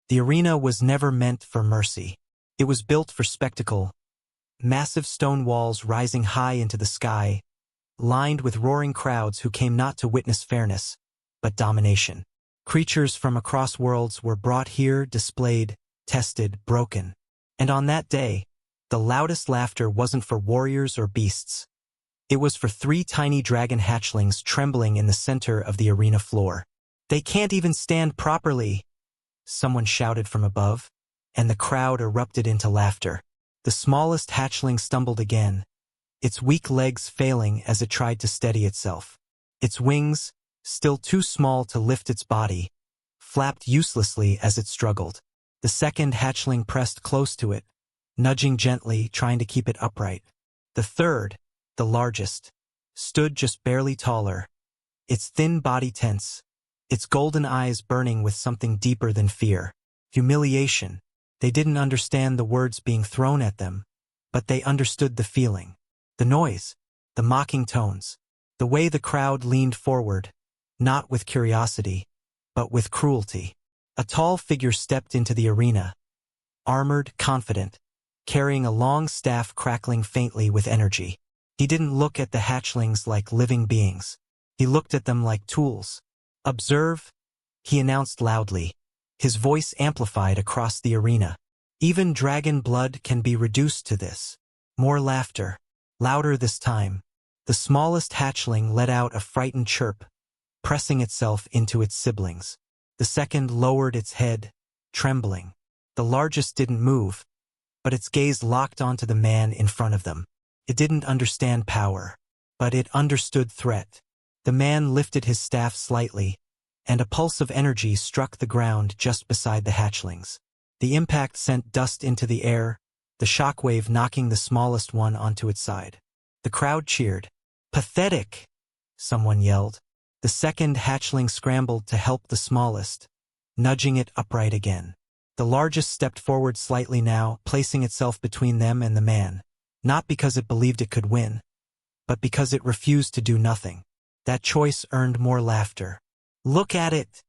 The arena was never meant for mercy. It was built for spectacle. Massive stone walls rising high into the sky, lined with roaring crowds who came not to witness fairness, but domination. Creatures from across worlds were brought here, displayed, tested, broken. And on that day, the loudest laughter wasn't for warriors or beasts. It was for 3 tiny dragon hatchlings trembling in the center of the arena floor. "They can't even stand properly," someone shouted from above, and the crowd erupted into laughter. The smallest hatchling stumbled again, its weak legs failing as it tried to steady itself. Its wings, still too small to lift its body, flapped uselessly as it struggled. The second hatchling pressed close to it, nudging gently, trying to keep it upright. The third, the largest, stood just barely taller, its thin body tense, its golden eyes burning with something deeper than fear. Humiliation. They didn't understand the words being thrown at them, but they understood the feeling. The noise, the mocking tones, the way the crowd leaned forward, not with curiosity, but with cruelty. A tall figure stepped into the arena, armored, confident, carrying a long staff crackling faintly with energy. He didn't look at the hatchlings like living beings. He looked at them like tools. "Observe," he announced loudly, his voice amplified across the arena. "Even dragon blood can be reduced to this." More laughter, louder this time. The smallest hatchling let out a frightened chirp, pressing itself into its siblings. The second lowered its head, trembling. The largest didn't move, but its gaze locked onto the man in front of them. It didn't understand power, but it understood threat. The man lifted his staff slightly, and a pulse of energy struck the ground just beside the hatchlings. The impact sent dust into the air, the shockwave knocking the smallest one onto its side. The crowd cheered. "Pathetic!" someone yelled. The second hatchling scrambled to help the smallest, nudging it upright again. The largest stepped forward slightly now, placing itself between them and the man, not because it believed it could win, but because it refused to do nothing. That choice earned more laughter. "Look at it,"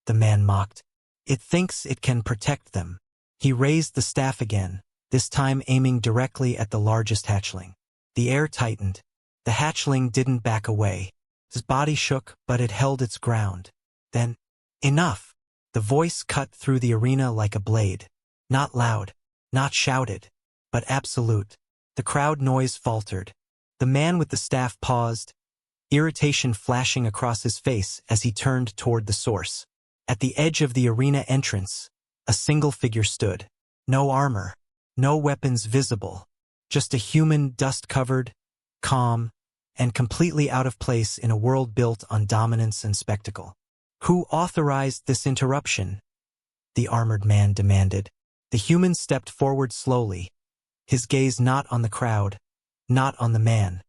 the man mocked. "It thinks it can protect them." He raised the staff again, this time aiming directly at the largest hatchling. The air tightened. The hatchling didn't back away. His body shook, but it held its ground. Then, "Enough!" The voice cut through the arena like a blade. Not loud, not shouted, but absolute. The crowd noise faltered. The man with the staff paused, irritation flashing across his face as he turned toward the source. At the edge of the arena entrance, a single figure stood. No armor, no weapons visible, just a human dust-covered, calm, and completely out of place in a world built on dominance and spectacle. "Who authorized this interruption?" the armored man demanded. The human stepped forward slowly, his gaze not on the crowd, not on the man,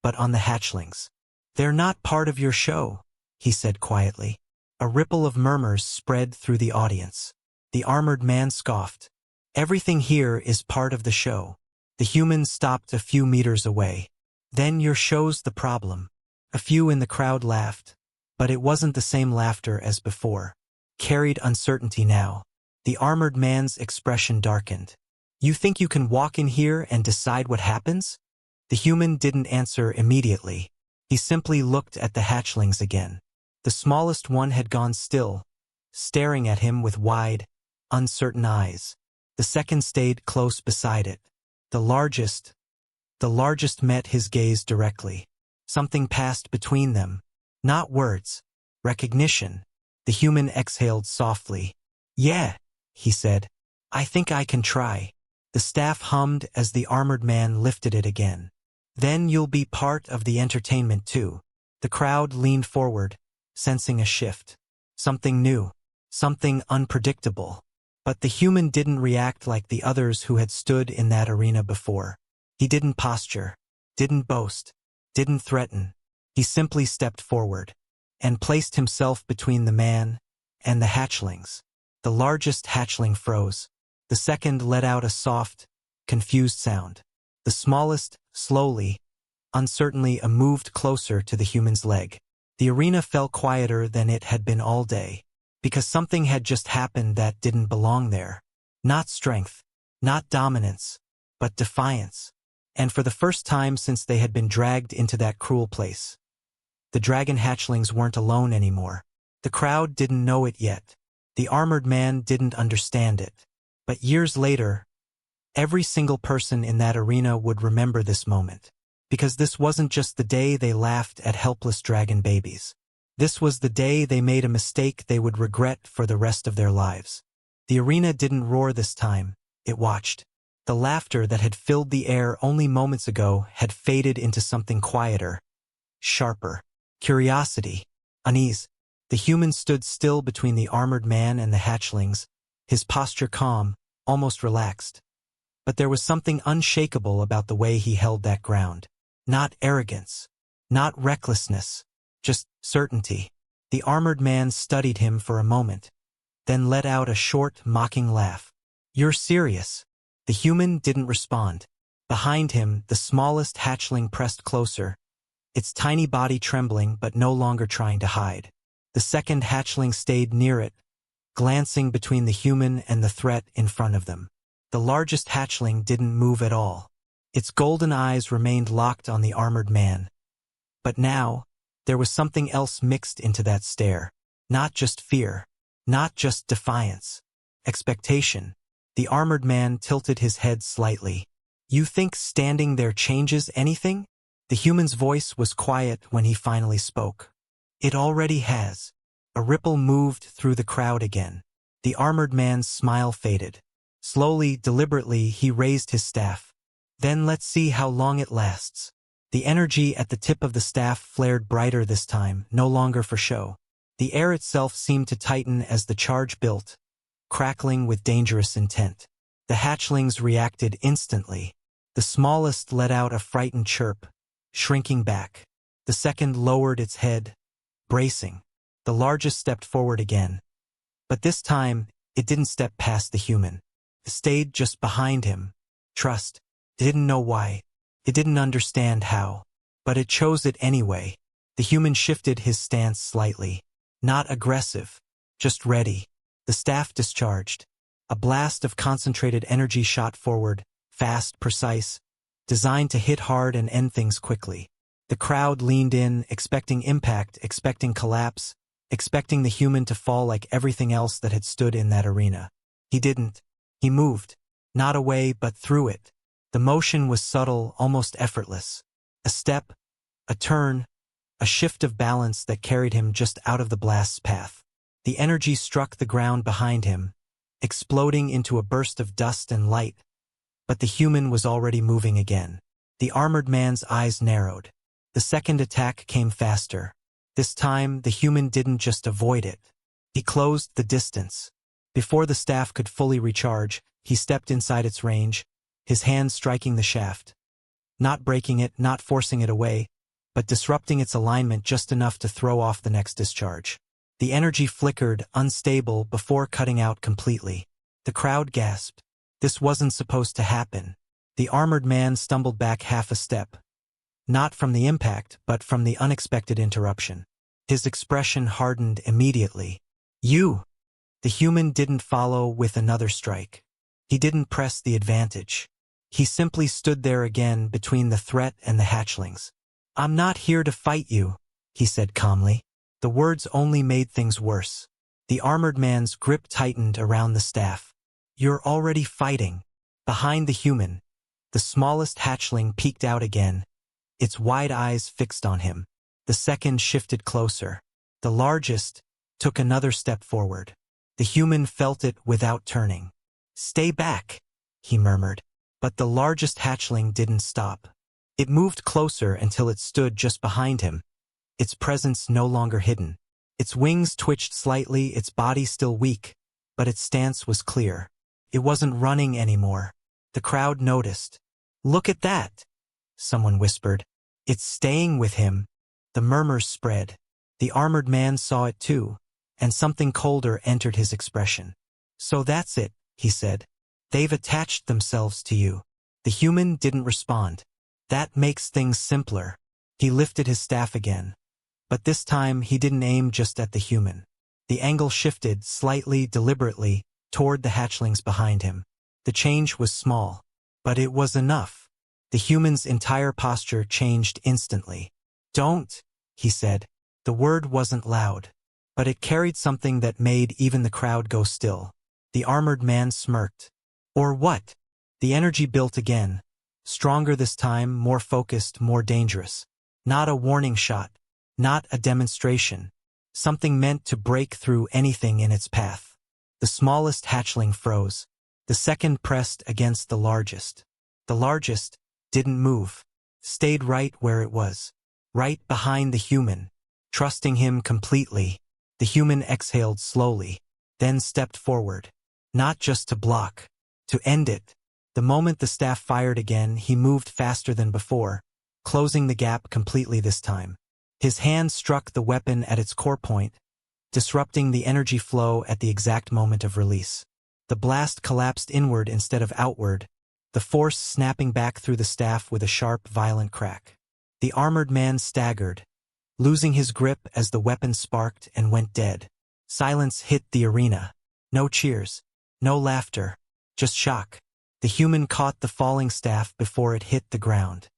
but on the hatchlings. "They're not part of your show," he said quietly. A ripple of murmurs spread through the audience. The armored man scoffed. "Everything here is part of the show." The human stopped a few meters away. "Then your show's the problem." A few in the crowd laughed, but it wasn't the same laughter as before. Carried uncertainty now. The armored man's expression darkened. "You think you can walk in here and decide what happens?" The human didn't answer immediately. He simply looked at the hatchlings again. The smallest one had gone still, staring at him with wide, uncertain eyes. The second stayed close beside it. The largest met his gaze directly. Something passed between them. Not words. Recognition. The human exhaled softly. "Yeah," he said. "I think I can try." The staff hummed as the armored man lifted it again. "Then you'll be part of the entertainment too." The crowd leaned forward, sensing a shift. Something new. Something unpredictable. But the human didn't react like the others who had stood in that arena before. He didn't posture, didn't boast, didn't threaten. He simply stepped forward and placed himself between the man and the hatchlings. The largest hatchling froze. The second let out a soft, confused sound. The smallest, slowly, uncertainly, moved closer to the human's leg. The arena felt quieter than it had been all day. because something had just happened that didn't belong there. Not strength, not dominance, but defiance. And for the first time since they had been dragged into that cruel place, the dragon hatchlings weren't alone anymore. The crowd didn't know it yet. The armored man didn't understand it. But years later, every single person in that arena would remember this moment. Because this wasn't just the day they laughed at helpless dragon babies. This was the day they made a mistake they would regret for the rest of their lives. The arena didn't roar this time, it watched. The laughter that had filled the air only moments ago had faded into something quieter, sharper. Curiosity, unease. The human stood still between the armored man and the hatchlings, his posture calm, almost relaxed. But there was something unshakable about the way he held that ground. Not arrogance, not recklessness, just certainty. The armored man studied him for a moment, then let out a short, mocking laugh. "You're serious?" The human didn't respond. Behind him, the smallest hatchling pressed closer, its tiny body trembling but no longer trying to hide. The second hatchling stayed near it, glancing between the human and the threat in front of them. The largest hatchling didn't move at all. Its golden eyes remained locked on the armored man. But now, there was something else mixed into that stare. Not just fear, not just defiance. Expectation. The armored man tilted his head slightly. "You think standing there changes anything?" The human's voice was quiet when he finally spoke. "It already has." A ripple moved through the crowd again. The armored man's smile faded. Slowly, deliberately, he raised his staff. "Then let's see how long it lasts." The energy at the tip of the staff flared brighter this time, no longer for show. The air itself seemed to tighten as the charge built, crackling with dangerous intent. The hatchlings reacted instantly. The smallest let out a frightened chirp, shrinking back. The second lowered its head, bracing. The largest stepped forward again. But this time, it didn't step past the human. It stayed just behind him. Trust. It didn't know why. It didn't understand how. But it chose it anyway. The human shifted his stance slightly. Not aggressive, just ready. The staff discharged. A blast of concentrated energy shot forward, fast, precise, designed to hit hard and end things quickly. The crowd leaned in, expecting impact, expecting collapse, expecting the human to fall like everything else that had stood in that arena. He didn't. He moved. Not away, but through it. The motion was subtle, almost effortless. A step, a turn, a shift of balance that carried him just out of the blast's path. The energy struck the ground behind him, exploding into a burst of dust and light. But the human was already moving again. The armored man's eyes narrowed. The second attack came faster. This time, the human didn't just avoid it. He closed the distance. Before the staff could fully recharge, he stepped inside its range, his hand striking the shaft. Not breaking it, not forcing it away, but disrupting its alignment just enough to throw off the next discharge. The energy flickered, unstable, before cutting out completely. The crowd gasped. This wasn't supposed to happen. The armored man stumbled back half a step. Not from the impact, but from the unexpected interruption. His expression hardened immediately. "You!" The human didn't follow with another strike. He didn't press the advantage. He simply stood there again between the threat and the hatchlings. "I'm not here to fight you," he said calmly. The words only made things worse. The armored man's grip tightened around the staff. "You're already fighting." Behind the human, the smallest hatchling peeked out again, its wide eyes fixed on him. The second shifted closer. The largest took another step forward. The human felt it without turning. "Stay back," he murmured. But the largest hatchling didn't stop. It moved closer until it stood just behind him, its presence no longer hidden. Its wings twitched slightly, its body still weak, but its stance was clear. It wasn't running anymore. The crowd noticed. "Look at that," someone whispered. "It's staying with him." The murmurs spread. The armored man saw it too, and something colder entered his expression. "So that's it," he said. "They've attached themselves to you." The human didn't respond. "That makes things simpler." He lifted his staff again. But this time he didn't aim just at the human. The angle shifted slightly, deliberately, toward the hatchlings behind him. The change was small, but it was enough. The human's entire posture changed instantly. "Don't," he said. The word wasn't loud, but it carried something that made even the crowd go still. The armored man smirked. "Or what?" The energy built again, stronger this time, more focused, more dangerous. Not a warning shot, not a demonstration. Something meant to break through anything in its path. The smallest hatchling froze. The second pressed against the largest. The largest didn't move, stayed right where it was, right behind the human, trusting him completely. The human exhaled slowly, then stepped forward. Not just to block, to end it. The moment the staff fired again, he moved faster than before, closing the gap completely this time. His hand struck the weapon at its core point, disrupting the energy flow at the exact moment of release. The blast collapsed inward instead of outward, the force snapping back through the staff with a sharp, violent crack. The armored man staggered, losing his grip as the weapon sparked and went dead. Silence hit the arena. No cheers, no laughter, just shock. The human caught the falling staff before it hit the ground.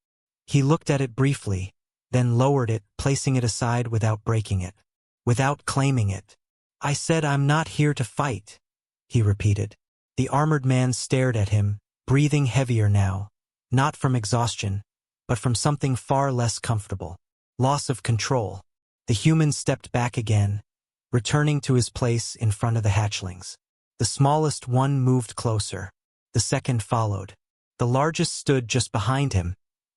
He looked at it briefly, then lowered it, placing it aside without breaking it, without claiming it. "I said I'm not here to fight," he repeated. The armored man stared at him, breathing heavier now, not from exhaustion, but from something far less comfortable. Loss of control. The human stepped back again, returning to his place in front of the hatchlings. The smallest one moved closer. The second followed. The largest stood just behind him,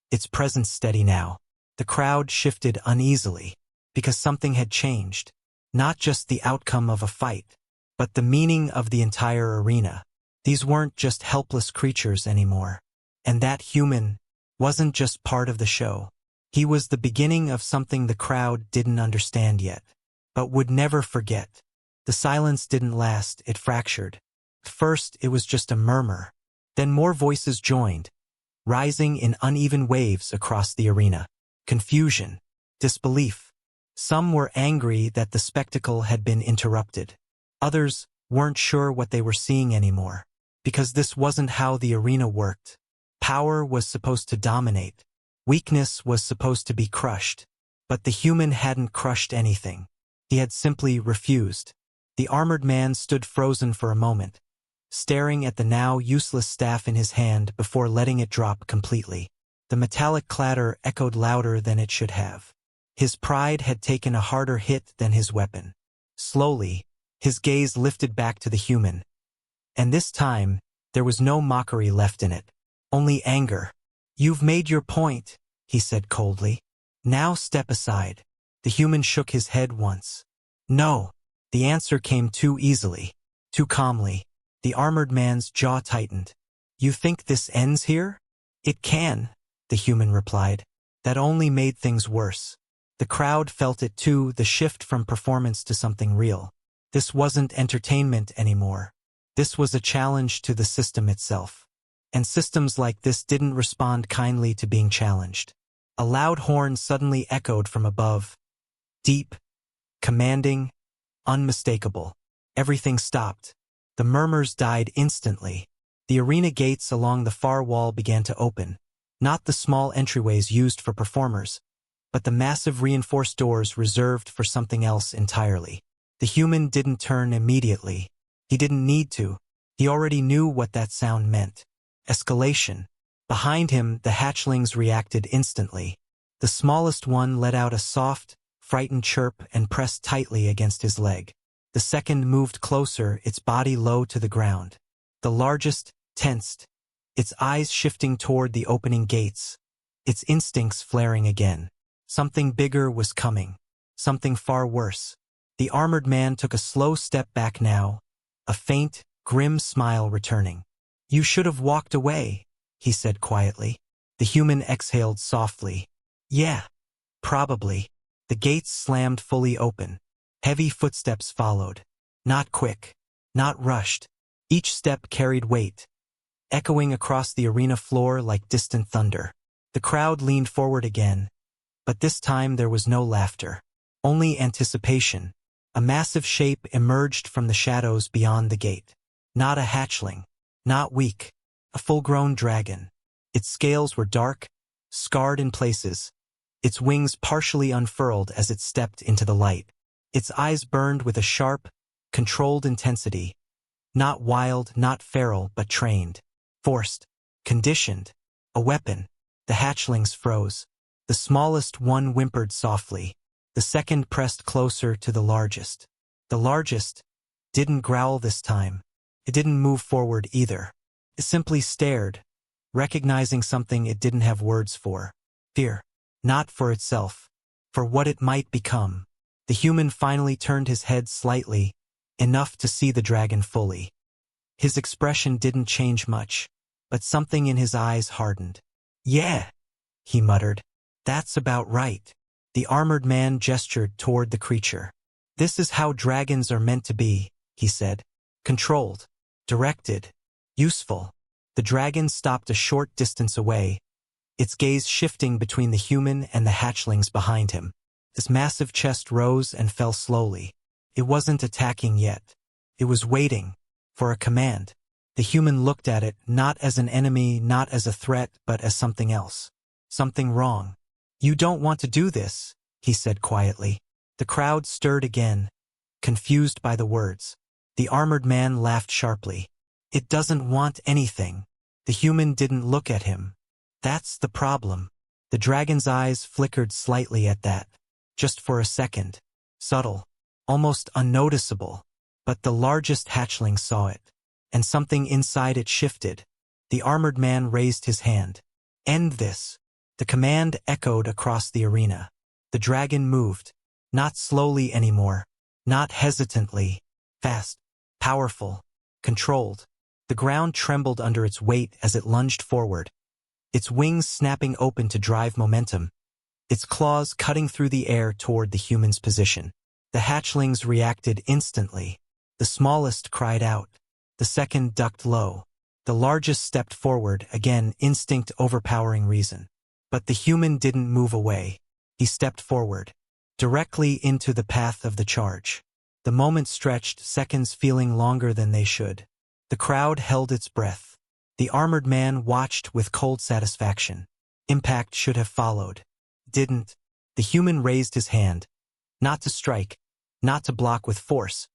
its presence steady now. The crowd shifted uneasily, because something had changed. Not just the outcome of a fight, but the meaning of the entire arena. These weren't just helpless creatures anymore. And that human wasn't just part of the show. He was the beginning of something the crowd didn't understand yet, but would never forget. The silence didn't last, it fractured. First, it was just a murmur. Then more voices joined, rising in uneven waves across the arena. Confusion, disbelief. Some were angry that the spectacle had been interrupted. Others weren't sure what they were seeing anymore, because this wasn't how the arena worked. Power was supposed to dominate. Weakness was supposed to be crushed. But the human hadn't crushed anything. He had simply refused. The armored man stood frozen for a moment, staring at the now useless staff in his hand before letting it drop completely. The metallic clatter echoed louder than it should have. His pride had taken a harder hit than his weapon. Slowly, his gaze lifted back to the human. And this time, there was no mockery left in it. Only anger. "You've made your point," he said coldly. "Now step aside." The human shook his head once. "No." The answer came too easily, too calmly. The armored man's jaw tightened. "You think this ends here?" "It can," the human replied. That only made things worse. The crowd felt it too, the shift from performance to something real. This wasn't entertainment anymore. This was a challenge to the system itself. And systems like this didn't respond kindly to being challenged. A loud horn suddenly echoed from above. Deep, commanding, unmistakable. Everything stopped. The murmurs died instantly. The arena gates along the far wall began to open. Not the small entryways used for performers, but the massive reinforced doors reserved for something else entirely. The human didn't turn immediately. He didn't need to. He already knew what that sound meant. Escalation. Behind him, the hatchlings reacted instantly. The smallest one let out a soft, frightened chirp and pressed tightly against his leg. The second moved closer, its body low to the ground. The largest tensed, its eyes shifting toward the opening gates, its instincts flaring again. Something bigger was coming. Something far worse. The armored man took a slow step back now, a faint, grim smile returning. "You should have walked away," he said quietly. The human exhaled softly. "Yeah, probably." The gates slammed fully open. Heavy footsteps followed. Not quick, not rushed. Each step carried weight, echoing across the arena floor like distant thunder. The crowd leaned forward again, but this time there was no laughter. Only anticipation. A massive shape emerged from the shadows beyond the gate. Not a hatchling. Not weak. A full-grown dragon. Its scales were dark, scarred in places, its wings partially unfurled as it stepped into the light. Its eyes burned with a sharp, controlled intensity. Not wild, not feral, but trained. Forced. Conditioned. A weapon. The hatchlings froze. The smallest one whimpered softly. The second pressed closer to the largest. The largest didn't growl this time. It didn't move forward either. It simply stared, recognizing something it didn't have words for. Fear. Not for itself. For what it might become. The human finally turned his head slightly, enough to see the dragon fully. His expression didn't change much, but something in his eyes hardened. "Yeah," he muttered. "That's about right." The armored man gestured toward the creature. "This is how dragons are meant to be," he said. "Controlled. Directed. Useful." The dragon stopped a short distance away, its gaze shifting between the human and the hatchlings behind him. His massive chest rose and fell slowly. It wasn't attacking yet. It was waiting for a command. The human looked at it, not as an enemy, not as a threat, but as something else. Something wrong. "You don't want to do this," he said quietly. The crowd stirred again, confused by the words. The armored man laughed sharply. "It doesn't want anything." The human didn't look at him. "That's the problem." The dragon's eyes flickered slightly at that. Just for a second. Subtle. Almost unnoticeable. But the largest hatchling saw it. And something inside it shifted. The armored man raised his hand. "End this." The command echoed across the arena. The dragon moved. Not slowly anymore. Not hesitantly. Fast. Powerful. Controlled. The ground trembled under its weight as it lunged forward. Its wings snapping open to drive momentum. Its claws cutting through the air toward the human's position. The hatchlings reacted instantly. The smallest cried out. The second ducked low. The largest stepped forward, again instinct overpowering reason. But the human didn't move away. He stepped forward. Directly into the path of the charge. The moment stretched, seconds feeling longer than they should. The crowd held its breath. The armored man watched with cold satisfaction. Impact should have followed. Didn't. The human raised his hand. Not to strike. Not to block with force.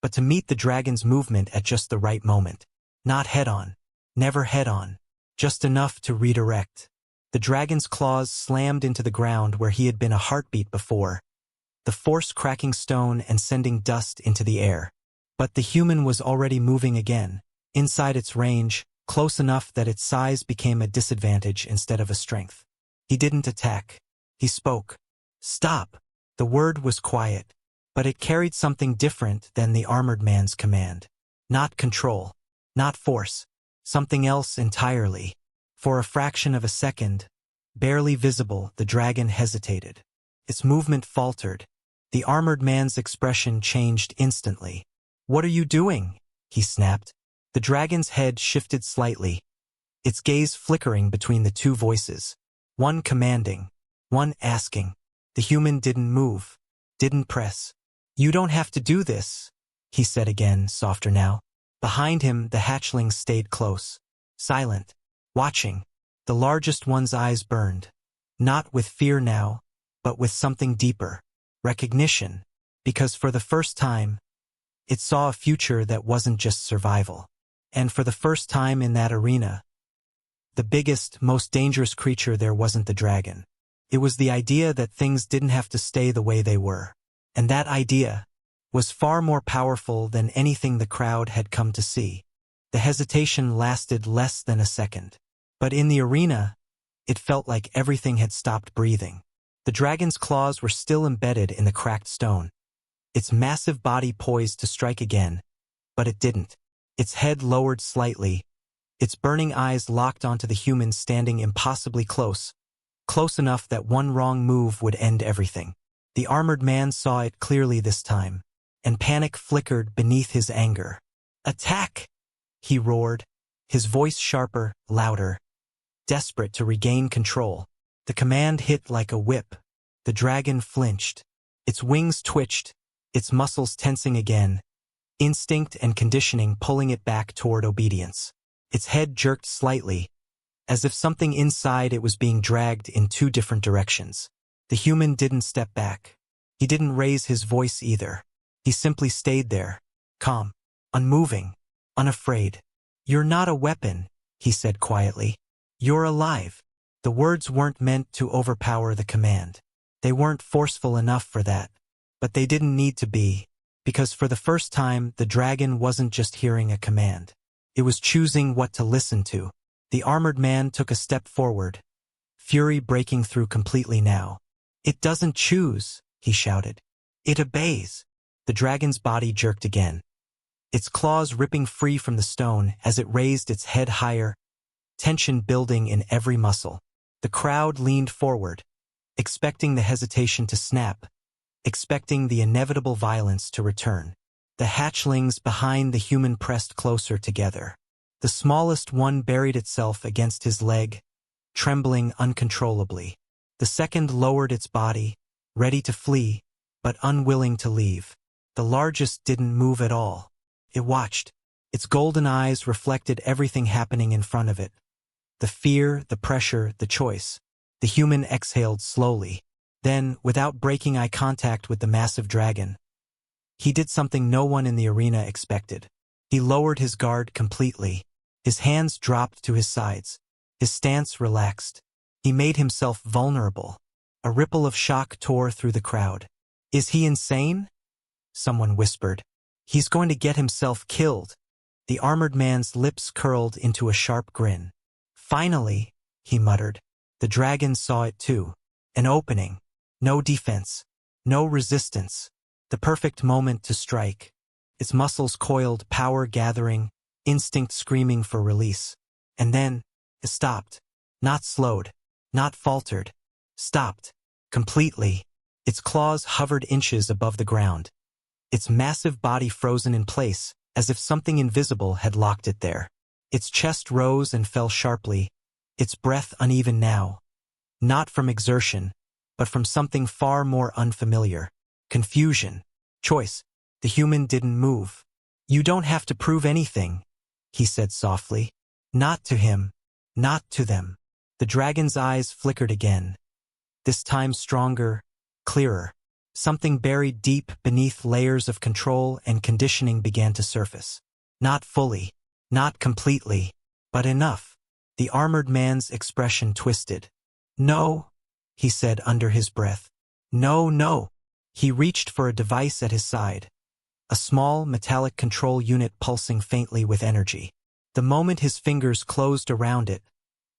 But to meet the dragon's movement at just the right moment. Not head-on. Never head-on. Just enough to redirect. The dragon's claws slammed into the ground where he had been a heartbeat before. The force cracking stone and sending dust into the air. But the human was already moving again. Inside its range, close enough that its size became a disadvantage instead of a strength. He didn't attack. He spoke. "Stop." The word was quiet, but it carried something different than the armored man's command. Not control. Not force. Something else entirely. For a fraction of a second, barely visible, the dragon hesitated. Its movement faltered. The armored man's expression changed instantly. "What are you doing?" he snapped. The dragon's head shifted slightly, its gaze flickering between the two voices. One commanding, one asking. The human didn't move, didn't press. "You don't have to do this," he said again, softer now. Behind him, the hatchlings stayed close, silent, watching. The largest one's eyes burned. Not with fear now, but with something deeper. Recognition. Because for the first time, it saw a future that wasn't just survival. And for the first time in that arena, the biggest, most dangerous creature there wasn't the dragon. It was the idea that things didn't have to stay the way they were. And that idea was far more powerful than anything the crowd had come to see. The hesitation lasted less than a second. But in the arena, it felt like everything had stopped breathing. The dragon's claws were still embedded in the cracked stone. Its massive body poised to strike again, but it didn't. Its head lowered slightly, its burning eyes locked onto the human standing impossibly close, close enough that one wrong move would end everything. The armored man saw it clearly this time, and panic flickered beneath his anger. "Attack!" he roared, his voice sharper, louder, desperate to regain control. The command hit like a whip. The dragon flinched. Its wings twitched, its muscles tensing again, instinct and conditioning pulling it back toward obedience. Its head jerked slightly, as if something inside it was being dragged in two different directions. The human didn't step back. He didn't raise his voice either. He simply stayed there, calm, unmoving, unafraid. "You're not a weapon," he said quietly. "You're alive." The words weren't meant to overpower the command. They weren't forceful enough for that. But they didn't need to be, because for the first time the dragon wasn't just hearing a command. It was choosing what to listen to. The armored man took a step forward, fury breaking through completely now. "It doesn't choose," he shouted. "It obeys." The dragon's body jerked again, its claws ripping free from the stone as it raised its head higher, tension building in every muscle. The crowd leaned forward, expecting the hesitation to snap, expecting the inevitable violence to return. The hatchlings behind the human pressed closer together. The smallest one buried itself against his leg, trembling uncontrollably. The second lowered its body, ready to flee, but unwilling to leave. The largest didn't move at all. It watched. Its golden eyes reflected everything happening in front of it. The fear, the pressure, the choice. The human exhaled slowly. Then, without breaking eye contact with the massive dragon, he did something no one in the arena expected. He lowered his guard completely. His hands dropped to his sides. His stance relaxed. He made himself vulnerable. A ripple of shock tore through the crowd. "Is he insane?" someone whispered. "He's going to get himself killed." The armored man's lips curled into a sharp grin. "Finally," he muttered. The dragon saw it too. An opening. No defense. No resistance. The perfect moment to strike. Its muscles coiled, power gathering, instinct screaming for release. And then, it stopped. Not slowed. Not faltered. Stopped. Completely. Its claws hovered inches above the ground. Its massive body frozen in place, as if something invisible had locked it there. Its chest rose and fell sharply, its breath uneven now. Not from exertion, but from something far more unfamiliar. Confusion. Choice. The human didn't move. "You don't have to prove anything," he said softly. Not to him. Not to them. The dragon's eyes flickered again. This time stronger, clearer. Something buried deep beneath layers of control and conditioning began to surface. Not fully. Not completely. But enough. The armored man's expression twisted. "No," he said under his breath. "No, no." He reached for a device at his side. A small, metallic control unit pulsing faintly with energy. The moment his fingers closed around it,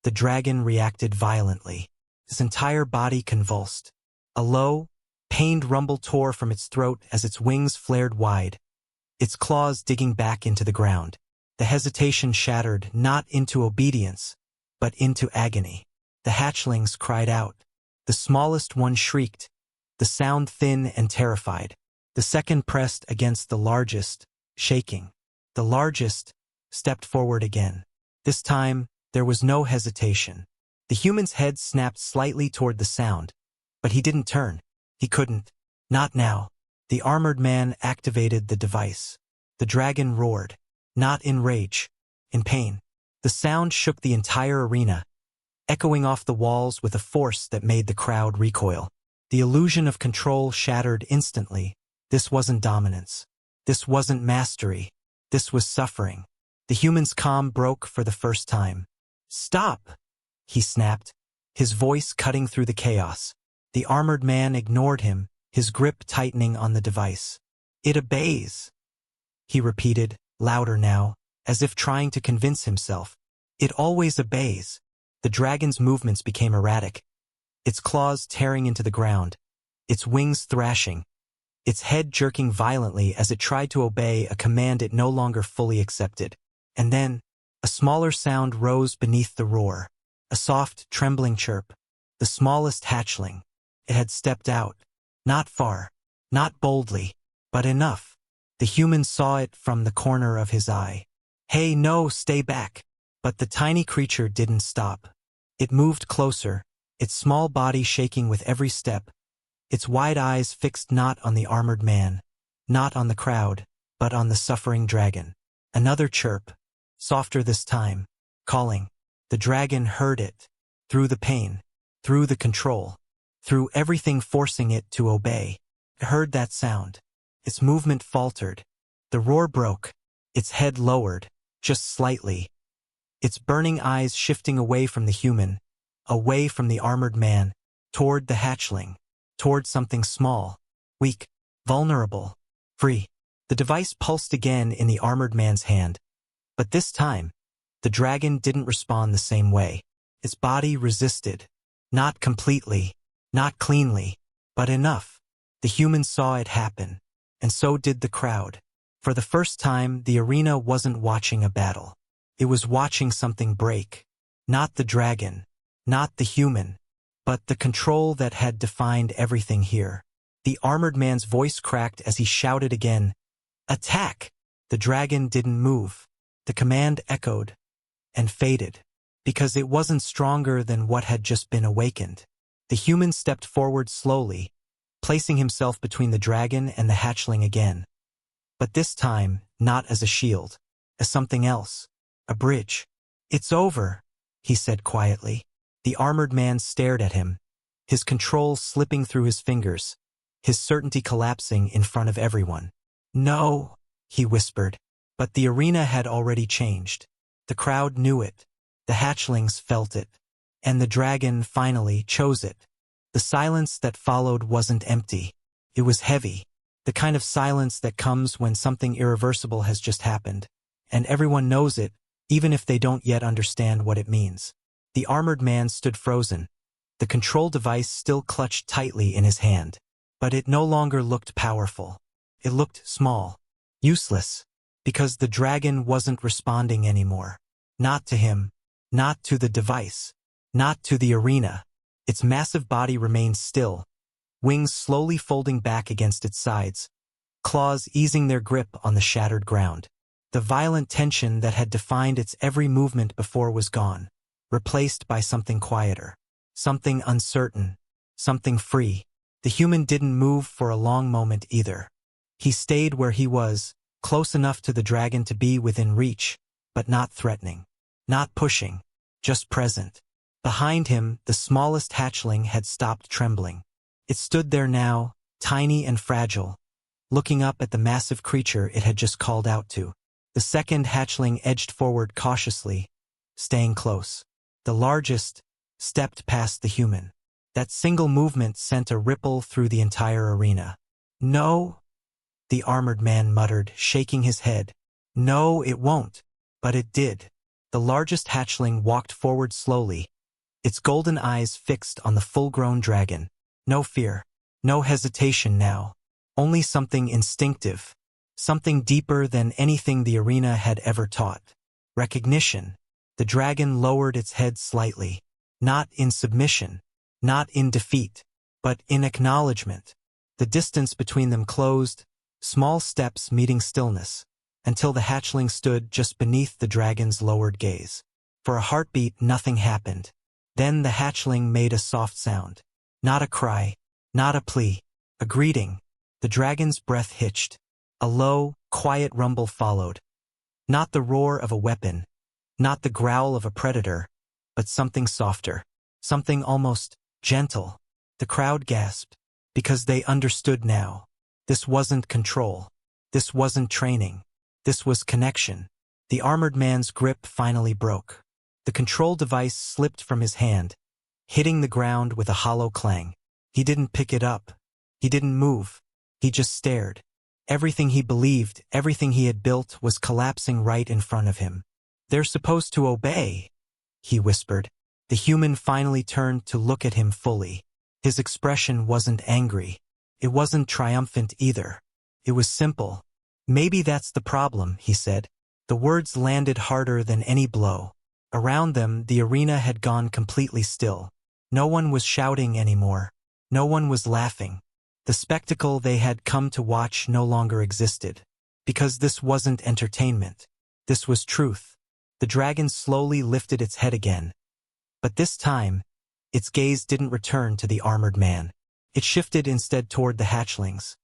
the dragon reacted violently. His entire body convulsed. A low, pained rumble tore from its throat as its wings flared wide, its claws digging back into the ground. The hesitation shattered not into obedience, but into agony. The hatchlings cried out. The smallest one shrieked, the sound thin and terrified. The second pressed against the largest, shaking. The largest stepped forward again. This time, there was no hesitation. The human's head snapped slightly toward the sound, but he didn't turn. He couldn't. Not now. The armored man activated the device. The dragon roared. Not in rage. In pain. The sound shook the entire arena, echoing off the walls with a force that made the crowd recoil. The illusion of control shattered instantly. This wasn't dominance. This wasn't mastery. This was suffering. The human's calm broke for the first time. "Stop!" he snapped, his voice cutting through the chaos. The armored man ignored him, his grip tightening on the device. "It obeys," he repeated, louder now, as if trying to convince himself. "It always obeys." The dragon's movements became erratic, its claws tearing into the ground, its wings thrashing, its head jerking violently as it tried to obey a command it no longer fully accepted. And then, a smaller sound rose beneath the roar, a soft, trembling chirp, the smallest hatchling. It had stepped out, not far, not boldly, but enough. The human saw it from the corner of his eye. "Hey, no, stay back." But the tiny creature didn't stop. It moved closer, its small body shaking with every step, its wide eyes fixed not on the armored man, not on the crowd, but on the suffering dragon. Another chirp, softer this time, calling. The dragon heard it, through the pain, through the control, through everything forcing it to obey. It heard that sound. Its movement faltered. The roar broke, its head lowered, just slightly. Its burning eyes shifting away from the human, away from the armored man, toward the hatchling, toward something small, weak, vulnerable, free. The device pulsed again in the armored man's hand. But this time, the dragon didn't respond the same way. Its body resisted. Not completely, not cleanly, but enough. The human saw it happen, and so did the crowd. For the first time, the arena wasn't watching a battle. It was watching something break. Not the dragon, not the human, but the control that had defined everything here. The armored man's voice cracked as he shouted again, "Attack!" The dragon didn't move. The command echoed and faded, because it wasn't stronger than what had just been awakened. The human stepped forward slowly, placing himself between the dragon and the hatchling again. But this time, not as a shield, as something else, a bridge. "It's over," he said quietly. The armored man stared at him, his control slipping through his fingers, his certainty collapsing in front of everyone. "No," he whispered. But the arena had already changed. The crowd knew it. The hatchlings felt it. And the dragon finally chose it. The silence that followed wasn't empty. It was heavy. The kind of silence that comes when something irreversible has just happened. And everyone knows it, even if they don't yet understand what it means. The armored man stood frozen. The control device still clutched tightly in his hand. But it no longer looked powerful. It looked small. Useless. Because the dragon wasn't responding anymore. Not to him. Not to the device. Not to the arena. Its massive body remained still, wings slowly folding back against its sides, claws easing their grip on the shattered ground. The violent tension that had defined its every movement before was gone, replaced by something quieter, something uncertain, something free. The human didn't move for a long moment either. He stayed where he was, close enough to the dragon to be within reach, but not threatening, not pushing, just present. Behind him, the smallest hatchling had stopped trembling. It stood there now, tiny and fragile, looking up at the massive creature it had just called out to. The second hatchling edged forward cautiously, staying close. The largest stepped past the human. That single movement sent a ripple through the entire arena. "No," the armored man muttered, shaking his head. "No, it won't." But it did. The largest hatchling walked forward slowly, its golden eyes fixed on the full-grown dragon. No fear, no hesitation now, only something instinctive, something deeper than anything the arena had ever taught. Recognition. The dragon lowered its head slightly, not in submission, not in defeat, but in acknowledgement. The distance between them closed, small steps meeting stillness, until the hatchling stood just beneath the dragon's lowered gaze. For a heartbeat, nothing happened. Then the hatchling made a soft sound. Not a cry, not a plea, a greeting. The dragon's breath hitched. A low, quiet rumble followed. Not the roar of a weapon, not the growl of a predator, but something softer, something almost gentle. The crowd gasped, because they understood now. This wasn't control. This wasn't training. This was connection. The armored man's grip finally broke. The control device slipped from his hand, hitting the ground with a hollow clang. He didn't pick it up. He didn't move. He just stared. Everything he believed, everything he had built, was collapsing right in front of him. "They're supposed to obey," he whispered. The human finally turned to look at him fully. His expression wasn't angry. It wasn't triumphant either. It was simple. "Maybe that's the problem," he said. The words landed harder than any blow. Around them, the arena had gone completely still. No one was shouting anymore. No one was laughing. The spectacle they had come to watch no longer existed. Because this wasn't entertainment. This was truth. The dragon slowly lifted its head again. But this time, its gaze didn't return to the armored man. It shifted instead toward the hatchlings.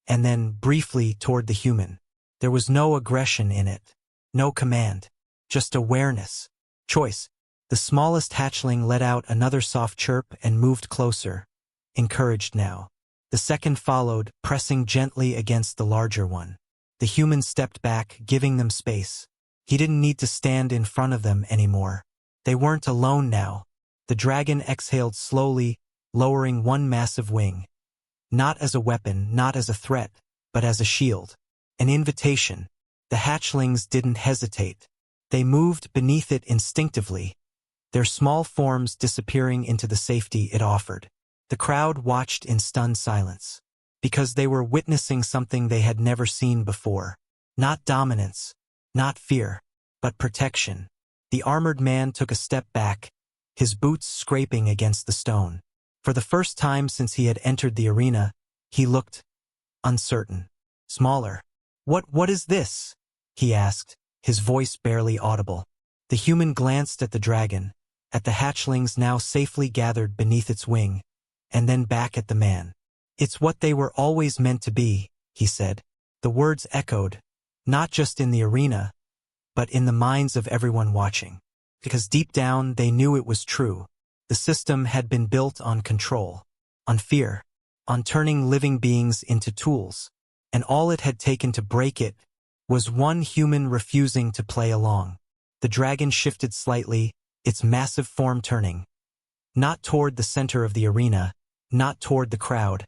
and then, briefly, toward the human. There was no aggression in it, no command, just awareness, choice. The smallest hatchling let out another soft chirp and moved closer, encouraged now. The second followed, pressing gently against the larger one. The human stepped back, giving them space. He didn't need to stand in front of them anymore. They weren't alone now. The dragon exhaled slowly, lowering one massive wing. Not as a weapon, not as a threat, but as a shield. An invitation. The hatchlings didn't hesitate. They moved beneath it instinctively, their small forms disappearing into the safety it offered. The crowd watched in stunned silence, because they were witnessing something they had never seen before. Not dominance, not fear, but protection. The armored man took a step back, his boots scraping against the stone. For the first time since he had entered the arena, he looked uncertain, smaller. What is this?" he asked, his voice barely audible. The human glanced at the dragon, at the hatchlings now safely gathered beneath its wing, and then back at the man. "It's what they were always meant to be," he said. The words echoed, not just in the arena, but in the minds of everyone watching. Because deep down they knew it was true. The system had been built on control, on fear, on turning living beings into tools, and all it had taken to break it was one human refusing to play along. The dragon shifted slightly, its massive form turning, not toward the center of the arena, not toward the crowd,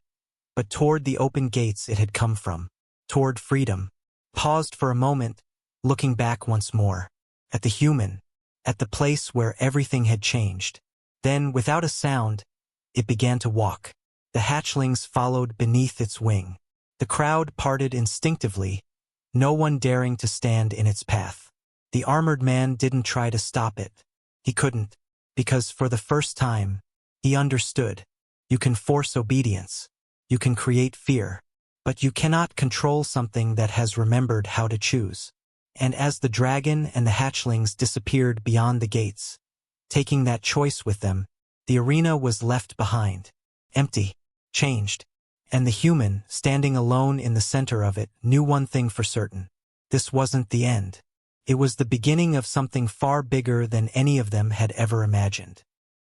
but toward the open gates it had come from, toward freedom. Paused for a moment, looking back once more, at the human, at the place where everything had changed. Then, without a sound, it began to walk. The hatchlings followed beneath its wing. The crowd parted instinctively, no one daring to stand in its path. The armored man didn't try to stop it. He couldn't, because for the first time, he understood. You can force obedience. You can create fear. But you cannot control something that has remembered how to choose. And as the dragon and the hatchlings disappeared beyond the gates, taking that choice with them, the arena was left behind. Empty, changed. And the human, standing alone in the center of it, knew one thing for certain. This wasn't the end. It was the beginning of something far bigger than any of them had ever imagined.